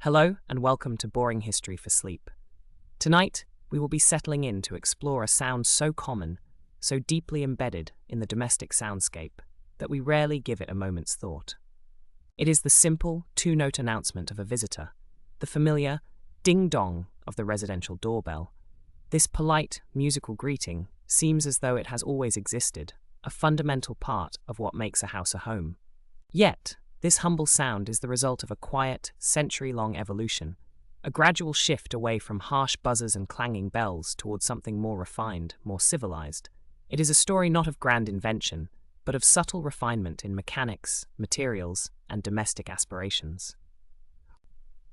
Hello and welcome to Boring History for Sleep. Tonight, we will be settling in to explore a sound so common, so deeply embedded in the domestic soundscape, that we rarely give it a moment's thought. It is the simple, two-note announcement of a visitor, the familiar ding-dong of the residential doorbell. This polite, musical greeting seems as though it has always existed, a fundamental part of what makes a house a home. Yet, this humble sound is the result of a quiet, century-long evolution, a gradual shift away from harsh buzzers and clanging bells towards something more refined, more civilized. It is a story not of grand invention, but of subtle refinement in mechanics, materials, and domestic aspirations.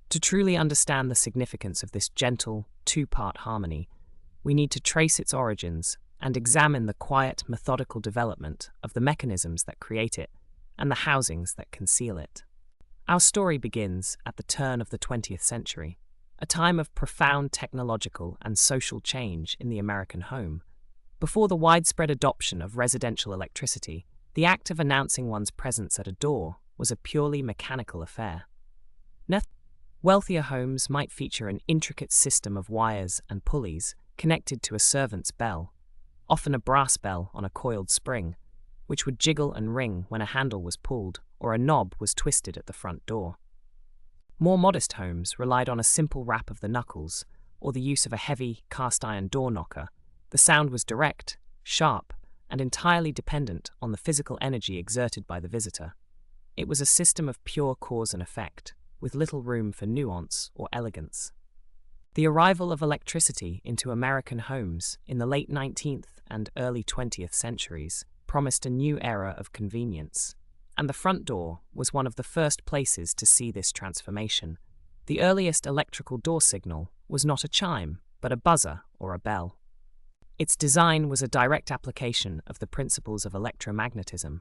To truly understand the significance of this gentle, two-part harmony, we need to trace its origins and examine the quiet, methodical development of the mechanisms that create it and the housings that conceal it. Our story begins at the turn of the 20th century, a time of profound technological and social change in the American home. Before the widespread adoption of residential electricity, the act of announcing one's presence at a door was a purely mechanical affair. Wealthier homes might feature an intricate system of wires and pulleys connected to a servant's bell, often a brass bell on a coiled spring, which would jiggle and ring when a handle was pulled or a knob was twisted at the front door. More modest homes relied on a simple rap of the knuckles or the use of a heavy cast-iron door knocker. The sound was direct, sharp, and entirely dependent on the physical energy exerted by the visitor. It was a system of pure cause and effect, with little room for nuance or elegance. The arrival of electricity into American homes in the late 19th and early 20th centuries promised a new era of convenience, and the front door was one of the first places to see this transformation. The earliest electrical door signal was not a chime, but a buzzer or a bell. Its design was a direct application of the principles of electromagnetism,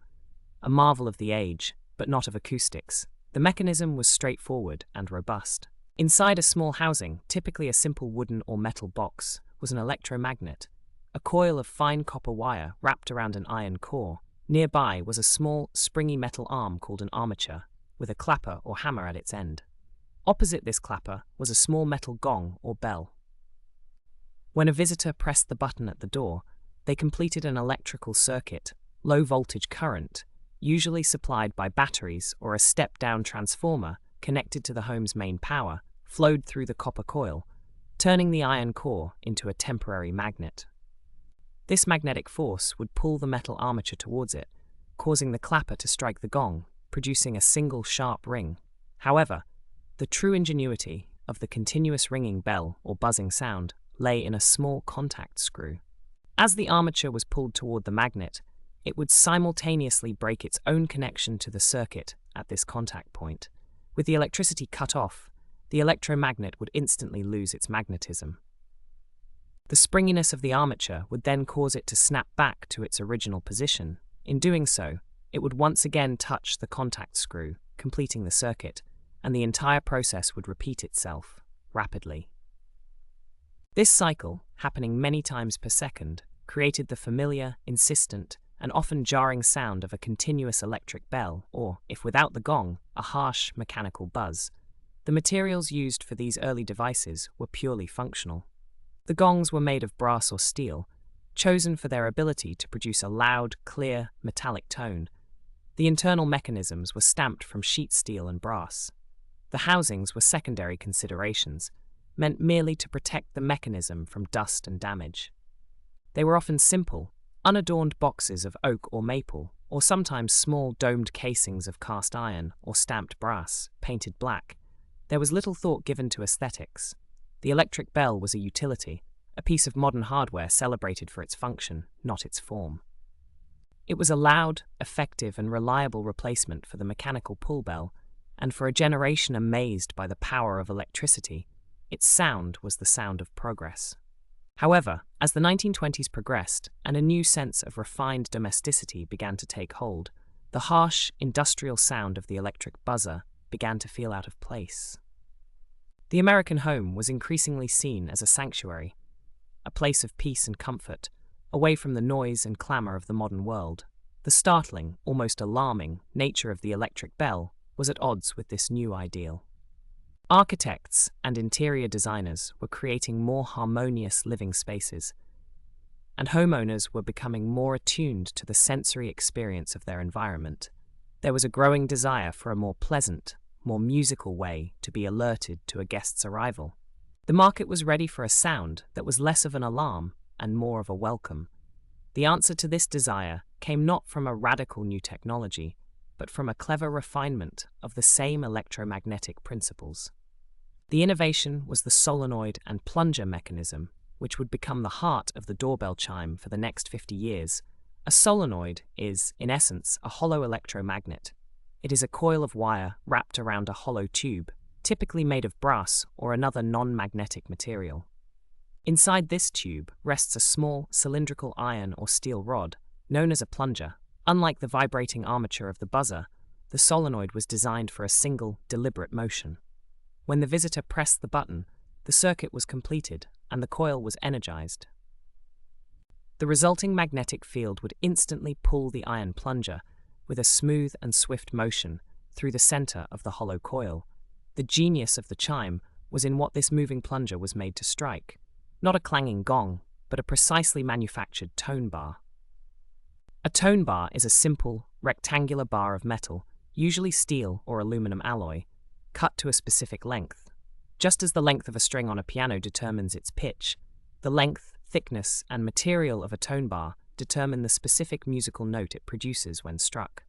a marvel of the age, but not of acoustics. The mechanism was straightforward and robust. Inside a small housing, typically a simple wooden or metal box, was an electromagnet, a coil of fine copper wire wrapped around an iron core. Nearby was a small, springy metal arm called an armature, with a clapper or hammer at its end. Opposite this clapper was a small metal gong or bell. When a visitor pressed the button at the door, they completed an electrical circuit, low-voltage current, usually supplied by batteries or a step-down transformer connected to the home's main power, flowed through the copper coil, turning the iron core into a temporary magnet. This magnetic force would pull the metal armature towards it, causing the clapper to strike the gong, producing a single sharp ring. However, the true ingenuity of the continuous ringing bell or buzzing sound lay in a small contact screw. As the armature was pulled toward the magnet, it would simultaneously break its own connection to the circuit at this contact point. With the electricity cut off, the electromagnet would instantly lose its magnetism. The springiness of the armature would then cause it to snap back to its original position. In doing so, it would once again touch the contact screw, completing the circuit, and the entire process would repeat itself, rapidly. This cycle, happening many times per second, created the familiar, insistent, and often jarring sound of a continuous electric bell, or, if without the gong, a harsh mechanical buzz. The materials used for these early devices were purely functional. The gongs were made of brass or steel, chosen for their ability to produce a loud, clear, metallic tone. The internal mechanisms were stamped from sheet steel and brass. The housings were secondary considerations, meant merely to protect the mechanism from dust and damage. They were often simple, unadorned boxes of oak or maple, or sometimes small domed casings of cast iron or stamped brass, painted black. There was little thought given to aesthetics. The electric bell was a utility, a piece of modern hardware celebrated for its function, not its form. It was a loud, effective, and reliable replacement for the mechanical pull bell, and for a generation amazed by the power of electricity, its sound was the sound of progress. However, as the 1920s progressed and a new sense of refined domesticity began to take hold, the harsh, industrial sound of the electric buzzer began to feel out of place. The American home was increasingly seen as a sanctuary, a place of peace and comfort, away from the noise and clamor of the modern world. The startling, almost alarming, nature of the electric bell was at odds with this new ideal. Architects and interior designers were creating more harmonious living spaces, and homeowners were becoming more attuned to the sensory experience of their environment. There was a growing desire for a more pleasant, more musical way to be alerted to a guest's arrival. The market was ready for a sound that was less of an alarm and more of a welcome. The answer to this desire came not from a radical new technology, but from a clever refinement of the same electromagnetic principles. The innovation was the solenoid and plunger mechanism, which would become the heart of the doorbell chime for the next 50 years. A solenoid is, in essence, a hollow electromagnet. It is a coil of wire wrapped around a hollow tube, typically made of brass or another non-magnetic material. Inside this tube rests a small cylindrical iron or steel rod, known as a plunger. Unlike the vibrating armature of the buzzer, the solenoid was designed for a single, deliberate motion. When the visitor pressed the button, the circuit was completed and the coil was energized. The resulting magnetic field would instantly pull the iron plunger with a smooth and swift motion through the center of the hollow coil. The genius of the chime was in what this moving plunger was made to strike. Not a clanging gong, but a precisely manufactured tone bar. A tone bar is a simple, rectangular bar of metal, usually steel or aluminum alloy, cut to a specific length. Just as the length of a string on a piano determines its pitch, the length, thickness, and material of a tone bar determine the specific musical note it produces when struck.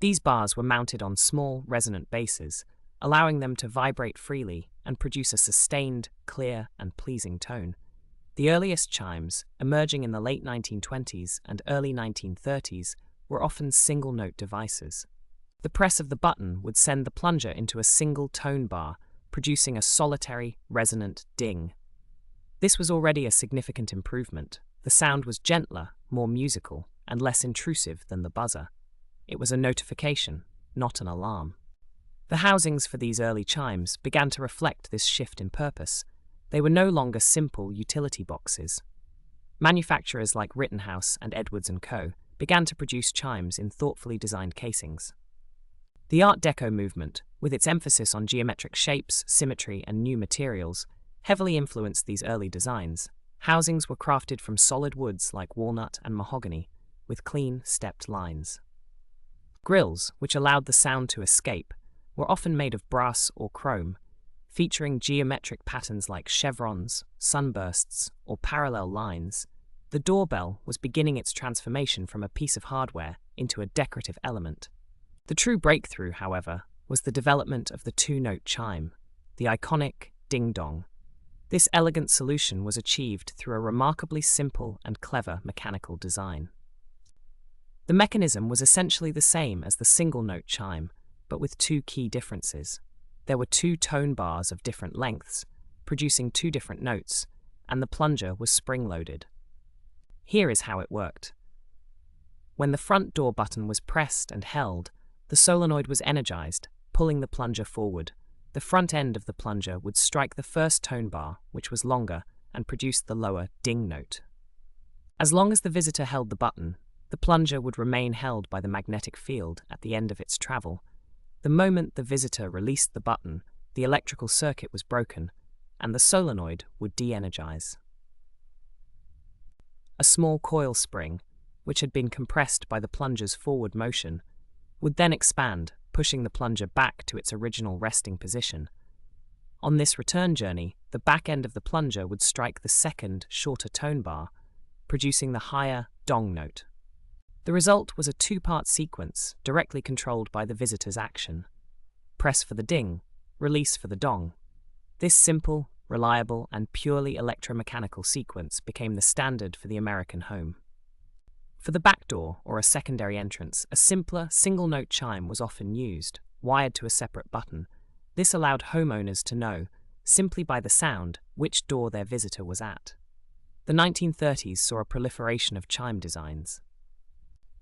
These bars were mounted on small, resonant bases, allowing them to vibrate freely and produce a sustained, clear, and pleasing tone. The earliest chimes, emerging in the late 1920s and early 1930s, were often single-note devices. The press of the button would send the plunger into a single tone bar, producing a solitary, resonant ding. This was already a significant improvement. The sound was gentler, more musical, and less intrusive than the buzzer. It was a notification, not an alarm. The housings for these early chimes began to reflect this shift in purpose. They were no longer simple utility boxes. Manufacturers like Rittenhouse and Edwards & Co. began to produce chimes in thoughtfully designed casings. The Art Deco movement, with its emphasis on geometric shapes, symmetry, and new materials, heavily influenced these early designs. Housings were crafted from solid woods like walnut and mahogany, with clean, stepped lines. Grills, which allowed the sound to escape, were often made of brass or chrome, featuring geometric patterns like chevrons, sunbursts, or parallel lines. The doorbell was beginning its transformation from a piece of hardware into a decorative element. The true breakthrough, however, was the development of the two-note chime, the iconic ding-dong. This elegant solution was achieved through a remarkably simple and clever mechanical design. The mechanism was essentially the same as the single-note chime, but with two key differences. There were two tone bars of different lengths, producing two different notes, and the plunger was spring-loaded. Here is how it worked. When the front door button was pressed and held, the solenoid was energized, pulling the plunger forward. The front end of the plunger would strike the first tone bar, which was longer, and produced the lower ding note. As long as the visitor held the button, the plunger would remain held by the magnetic field at the end of its travel. The moment the visitor released the button, the electrical circuit was broken, and the solenoid would de-energize. A small coil spring, which had been compressed by the plunger's forward motion, would then expand, pushing the plunger back to its original resting position. On this return journey, the back end of the plunger would strike the second, shorter tone bar, producing the higher dong note. The result was a two-part sequence directly controlled by the visitor's action. Press for the ding, release for the dong. This simple, reliable, and purely electromechanical sequence became the standard for the American home. For the back door, or a secondary entrance, a simpler, single-note chime was often used, wired to a separate button. This allowed homeowners to know, simply by the sound, which door their visitor was at. The 1930s saw a proliferation of chime designs.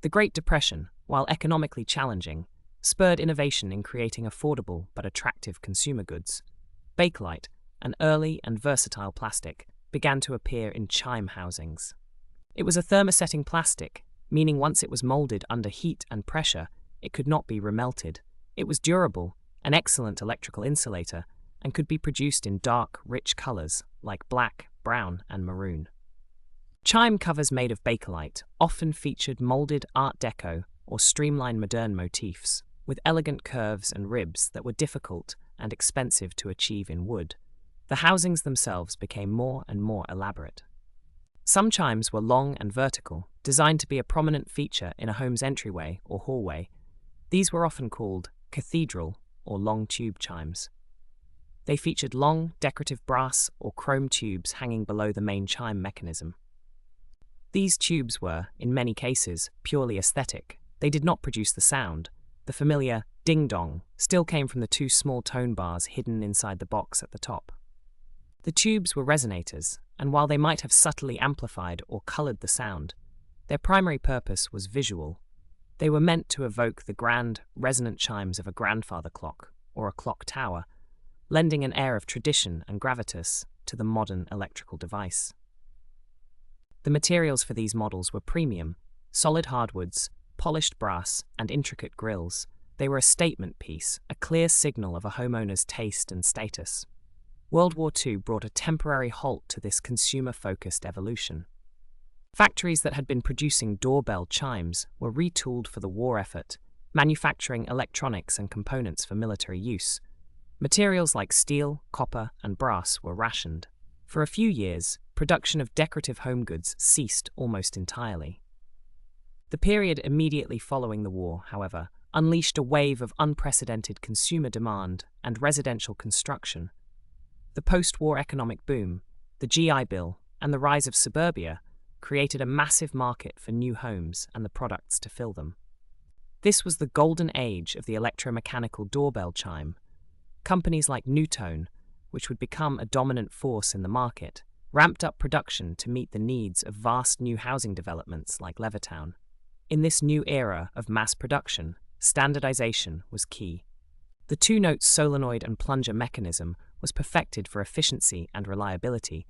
The Great Depression, while economically challenging, spurred innovation in creating affordable but attractive consumer goods. Bakelite, an early and versatile plastic, began to appear in chime housings. It was a thermosetting plastic, meaning once it was molded under heat and pressure, it could not be remelted. It was durable, an excellent electrical insulator, and could be produced in dark, rich colors like black, brown, and maroon. Chime covers made of Bakelite often featured molded Art Deco or streamlined modern motifs, with elegant curves and ribs that were difficult and expensive to achieve in wood. The housings themselves became more and more elaborate. Some chimes were long and vertical, designed to be a prominent feature in a home's entryway or hallway. These were often called cathedral or long tube chimes. They featured long, decorative brass or chrome tubes hanging below the main chime mechanism. These tubes were, in many cases, purely aesthetic. They did not produce the sound. The familiar ding-dong still came from the two small tone bars hidden inside the box at the top. The tubes were resonators, and while they might have subtly amplified or colored the sound, their primary purpose was visual. They were meant to evoke the grand, resonant chimes of a grandfather clock or a clock tower, lending an air of tradition and gravitas to the modern electrical device. The materials for these models were premium, solid hardwoods, polished brass, and intricate grills. They were a statement piece, a clear signal of a homeowner's taste and status. World War II brought a temporary halt to this consumer-focused evolution. Factories that had been producing doorbell chimes were retooled for the war effort, manufacturing electronics and components for military use. Materials like steel, copper, and brass were rationed. For a few years, production of decorative home goods ceased almost entirely. The period immediately following the war, however, unleashed a wave of unprecedented consumer demand and residential construction. The post-war economic boom, the GI Bill, and the rise of suburbia created a massive market for new homes and the products to fill them. This was the golden age of the electromechanical doorbell chime. Companies like Newtone, which would become a dominant force in the market, ramped up production to meet the needs of vast new housing developments like Levittown. In this new era of mass production, standardization was key. The two-note solenoid and plunger mechanism was perfected for efficiency and reliability.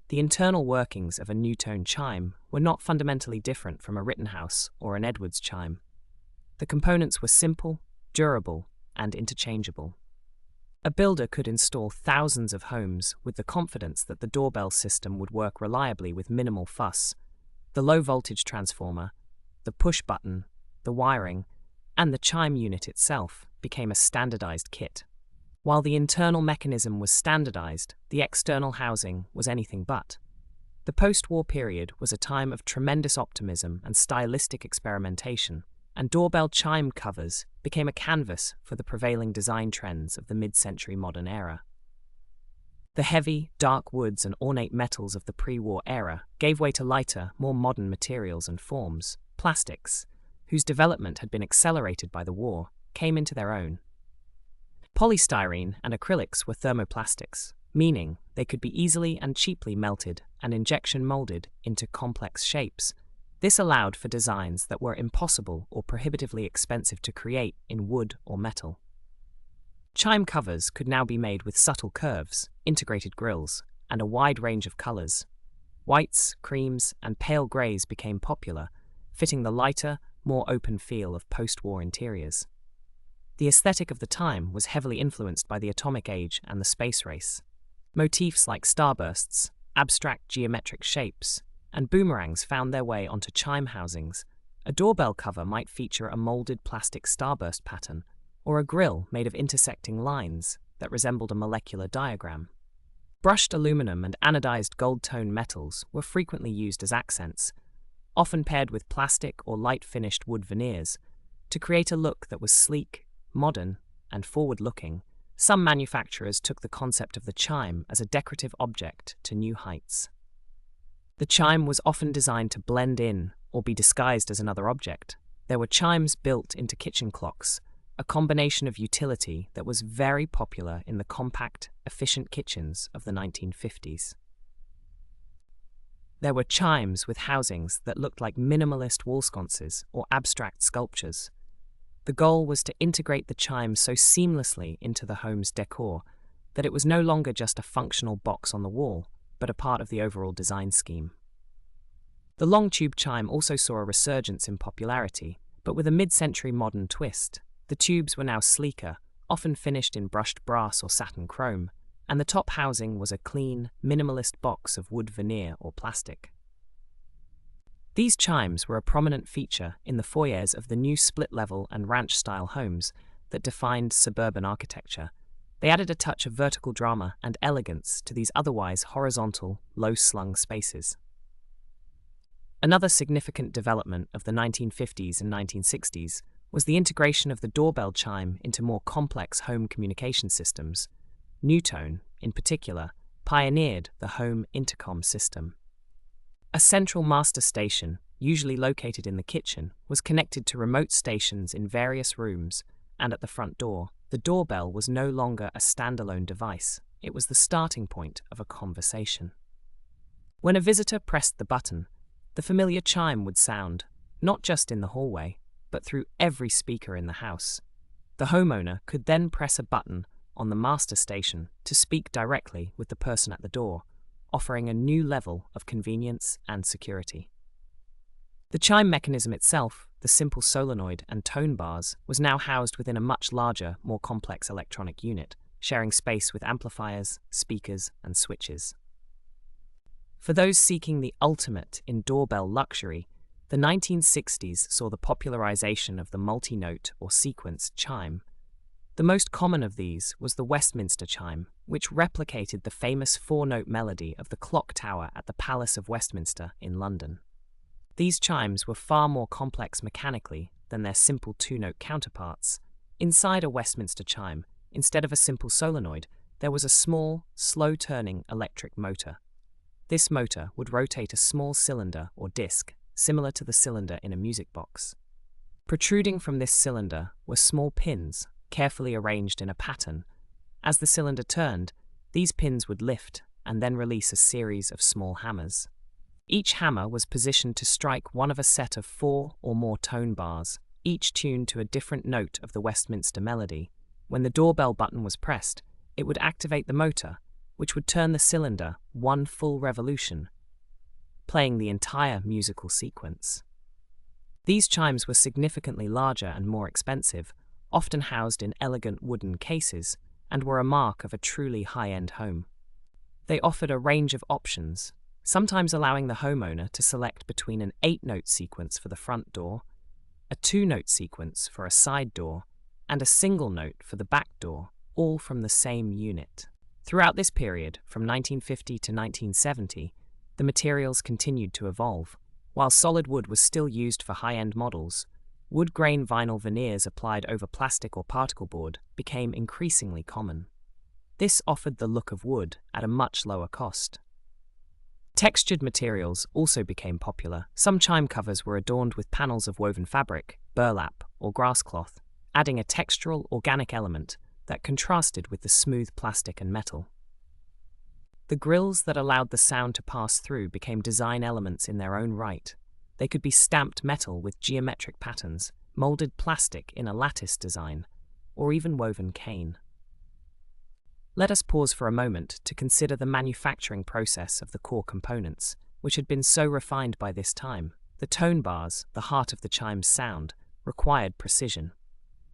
The internal workings of a Newtone chime were not fundamentally different from a Rittenhouse or an Edwards chime. The components were simple, durable, and interchangeable. A builder could install thousands of homes with the confidence that the doorbell system would work reliably with minimal fuss. The low-voltage transformer, the push button, the wiring, and the chime unit itself became a standardized kit. While the internal mechanism was standardized, the external housing was anything but. The post-war period was a time of tremendous optimism and stylistic experimentation, and doorbell chime covers became a canvas for the prevailing design trends of the mid-century modern era. The heavy, dark woods and ornate metals of the pre-war era gave way to lighter, more modern materials and forms. Plastics, whose development had been accelerated by the war, came into their own. Polystyrene and acrylics were thermoplastics, meaning they could be easily and cheaply melted and injection molded into complex shapes. This allowed for designs that were impossible or prohibitively expensive to create in wood or metal. Chime covers could now be made with subtle curves, integrated grills, and a wide range of colors. Whites, creams, and pale grays became popular, fitting the lighter, more open feel of post-war interiors. The aesthetic of the time was heavily influenced by the atomic age and the space race. Motifs like starbursts, abstract geometric shapes, and boomerangs found their way onto chime housings. A doorbell cover might feature a molded plastic starburst pattern, or a grille made of intersecting lines that resembled a molecular diagram. Brushed aluminum and anodized gold-tone metals were frequently used as accents, often paired with plastic or light-finished wood veneers, to create a look that was sleek, modern, and forward-looking. Some manufacturers took the concept of the chime as a decorative object to new heights. The chime was often designed to blend in or be disguised as another object. There were chimes built into kitchen clocks, a combination of utility that was very popular in the compact, efficient kitchens of the 1950s. There were chimes with housings that looked like minimalist wall sconces or abstract sculptures. The goal was to integrate the chime so seamlessly into the home's decor that it was no longer just a functional box on the wall, but a part of the overall design scheme. The long tube chime also saw a resurgence in popularity, but with a mid-century modern twist. The tubes were now sleeker, often finished in brushed brass or satin chrome. and the top housing was a clean, minimalist box of wood veneer or plastic. These chimes were a prominent feature in the foyers of the new split-level and ranch-style homes that defined suburban architecture. They added a touch of vertical drama and elegance to these otherwise horizontal, low-slung spaces. Another significant development of the 1950s and 1960s was the integration of the doorbell chime into more complex home communication systems. Newtone, in particular, pioneered the home intercom system. A central master station, usually located in the kitchen, was connected to remote stations in various rooms and at the front door. The doorbell was no longer a standalone device. It was the starting point of a conversation. When a visitor pressed the button, the familiar chime would sound, not just in the hallway, but through every speaker in the house. The homeowner could then press a button on the master station to speak directly with the person at the door, offering a new level of convenience and security. The chime mechanism itself, the simple solenoid and tone bars, was now housed within a much larger, more complex electronic unit, sharing space with amplifiers, speakers, and switches. For those seeking the ultimate in doorbell luxury, the 1960s saw the popularization of the multi-note or sequence chime. The most common of these was the Westminster chime, which replicated the famous four-note melody of the clock tower at the Palace of Westminster in London. These chimes were far more complex mechanically than their simple two-note counterparts. Inside a Westminster chime, instead of a simple solenoid, there was a small, slow-turning electric motor. This motor would rotate a small cylinder or disc, similar to the cylinder in a music box. Protruding from this cylinder were small pins, carefully arranged in a pattern. As the cylinder turned, these pins would lift and then release a series of small hammers. Each hammer was positioned to strike one of a set of 4 or more tone bars, each tuned to a different note of the Westminster melody. When the doorbell button was pressed, it would activate the motor, which would turn the cylinder one full revolution, playing the entire musical sequence. These chimes were significantly larger and more expensive, often housed in elegant wooden cases, and were a mark of a truly high-end home. They offered a range of options, sometimes allowing the homeowner to select between an 8-note sequence for the front door, a 2-note sequence for a side door, and a single note for the back door, all from the same unit. Throughout this period, from 1950 to 1970, the materials continued to evolve. While solid wood was still used for high-end models, wood grain vinyl veneers applied over plastic or particle board became increasingly common. This offered the look of wood at a much lower cost. Textured materials also became popular. Some chime covers were adorned with panels of woven fabric, burlap, or grass cloth, adding a textural, organic element that contrasted with the smooth plastic and metal. The grills that allowed the sound to pass through became design elements in their own right. They could be stamped metal with geometric patterns, molded plastic in a lattice design, or even woven cane. Let us pause for a moment to consider the manufacturing process of the core components, which had been so refined by this time. The tone bars, the heart of the chime's sound, required precision.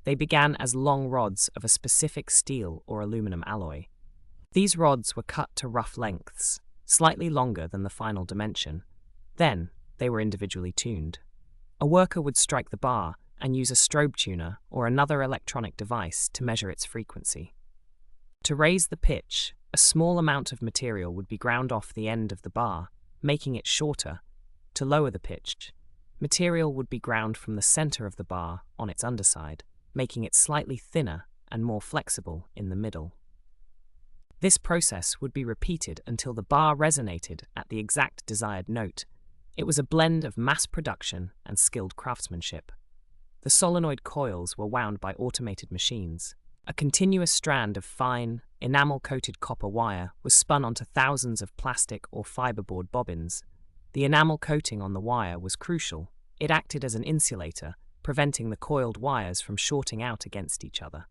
They began as long rods of a specific steel or aluminum alloy. These rods were cut to rough lengths, slightly longer than the final dimension. Then, they were individually tuned. A worker would strike the bar and use a strobe tuner or another electronic device to measure its frequency. To raise the pitch, a small amount of material would be ground off the end of the bar, making it shorter. To lower the pitch, material would be ground from the center of the bar on its underside, making it slightly thinner and more flexible in the middle. This process would be repeated until the bar resonated at the exact desired note. It was a blend of mass production and skilled craftsmanship. The solenoid coils were wound by automated machines. A continuous strand of fine, enamel-coated copper wire was spun onto thousands of plastic or fiberboard bobbins. The enamel coating on the wire was crucial. It acted as an insulator, preventing the coiled wires from shorting out against each other.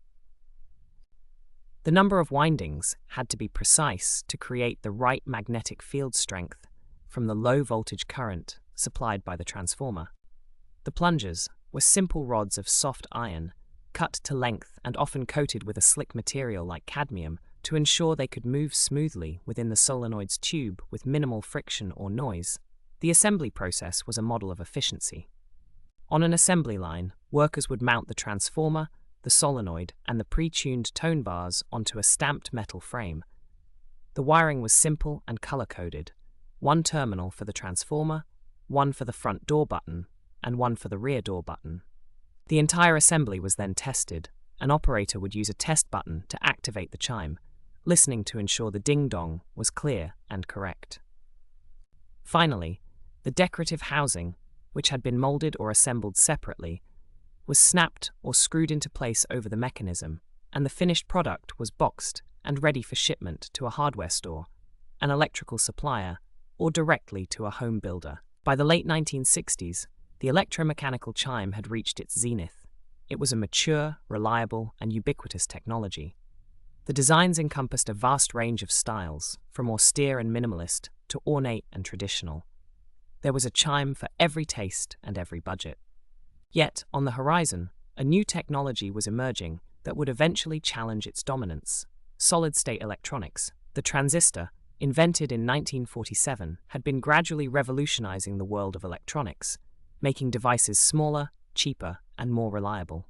The number of windings had to be precise to create the right magnetic field strength from the low-voltage current supplied by the transformer. The plungers were simple rods of soft iron, cut to length and often coated with a slick material like cadmium to ensure they could move smoothly within the solenoid's tube with minimal friction or noise, the assembly process was a model of efficiency. On an assembly line, workers would mount the transformer, the solenoid, and the pre-tuned tone bars onto a stamped metal frame. The wiring was simple and color-coded: one terminal for the transformer, one for the front door button, and one for the rear door button. The entire assembly was then tested. An operator would use a test button to activate the chime, listening to ensure the ding-dong was clear and correct. Finally, the decorative housing, which had been molded or assembled separately, was snapped or screwed into place over the mechanism, and the finished product was boxed and ready for shipment to a hardware store, an electrical supplier, or directly to a home builder. By the late 1960s, the electromechanical chime had reached its zenith. It was a mature, reliable, and ubiquitous technology. The designs encompassed a vast range of styles, from austere and minimalist to ornate and traditional. There was a chime for every taste and every budget. Yet, on the horizon, a new technology was emerging that would eventually challenge its dominance. Solid-state electronics, the transistor, invented in 1947, had been gradually revolutionizing the world of electronics, making devices smaller, cheaper, and more reliable.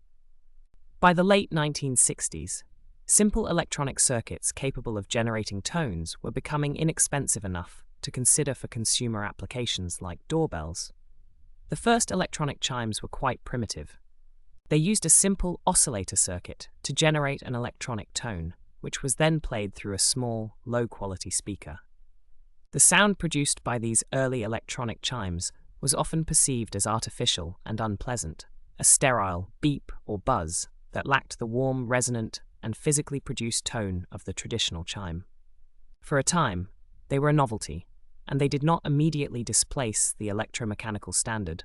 By the late 1960s, simple electronic circuits capable of generating tones were becoming inexpensive enough to consider for consumer applications like doorbells. The first electronic chimes were quite primitive. They used a simple oscillator circuit to generate an electronic tone, which was then played through a small, low-quality speaker. The sound produced by these early electronic chimes was often perceived as artificial and unpleasant, a sterile beep or buzz that lacked the warm, resonant, and physically produced tone of the traditional chime. For a time, they were a novelty, and they did not immediately displace the electromechanical standard.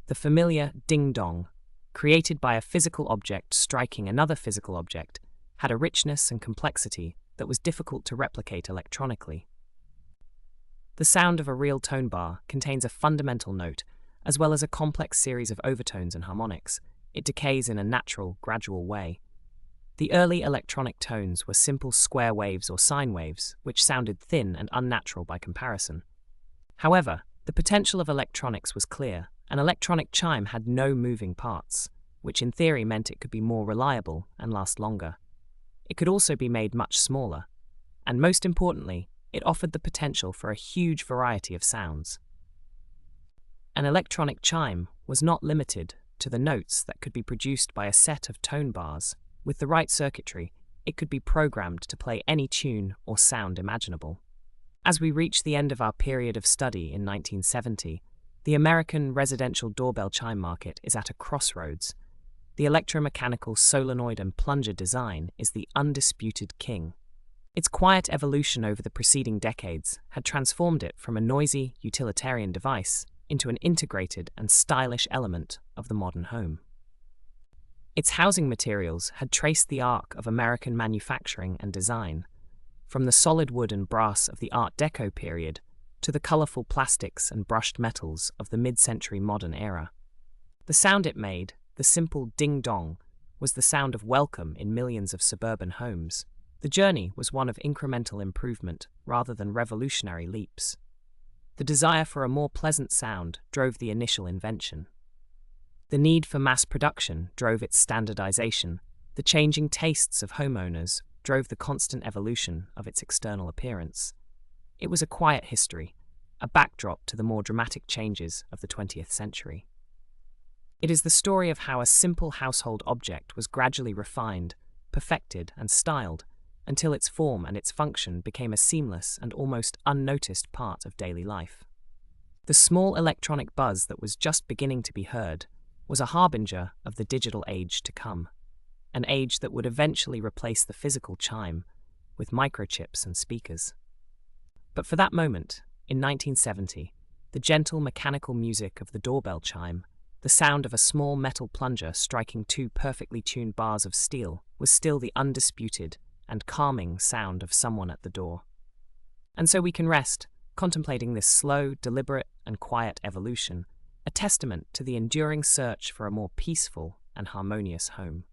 The familiar ding-dong, created by a physical object striking another physical object, had a richness and complexity that was difficult to replicate electronically. The sound of a real tone bar contains a fundamental note, as well as a complex series of overtones and harmonics. It decays in a natural, gradual way. The early electronic tones were simple square waves or sine waves, which sounded thin and unnatural by comparison. However, the potential of electronics was clear. An electronic chime had no moving parts, which in theory meant it could be more reliable and last longer. It could also be made much smaller, and most importantly, it offered the potential for a huge variety of sounds. An electronic chime was not limited to the notes that could be produced by a set of tone bars. With the right circuitry, it could be programmed to play any tune or sound imaginable. As we reach the end of our period of study in 1970, the American residential doorbell chime market is at a crossroads. The electromechanical solenoid and plunger design is the undisputed king. Its quiet evolution over the preceding decades had transformed it from a noisy, utilitarian device into an integrated and stylish element of the modern home. Its housing materials had traced the arc of American manufacturing and design, from the solid wood and brass of the Art Deco period to the colorful plastics and brushed metals of the mid-century modern era. The sound it made, the simple ding-dong, was the sound of welcome in millions of suburban homes. The journey was one of incremental improvement rather than revolutionary leaps. The desire for a more pleasant sound drove the initial invention. The need for mass production drove its standardization. The changing tastes of homeowners drove the constant evolution of its external appearance. It was a quiet history, a backdrop to the more dramatic changes of the 20th century. It is the story of how a simple household object was gradually refined, perfected, and styled until its form and its function became a seamless and almost unnoticed part of daily life. The small electronic buzz that was just beginning to be heard was a harbinger of the digital age to come, an age that would eventually replace the physical chime with microchips and speakers. But for that moment, in 1970, the gentle mechanical music of the doorbell chime, the sound of a small metal plunger striking two perfectly tuned bars of steel, was still the undisputed and calming sound of someone at the door. And so we can rest, contemplating this slow, deliberate, and quiet evolution, a testament to the enduring search for a more peaceful and harmonious home.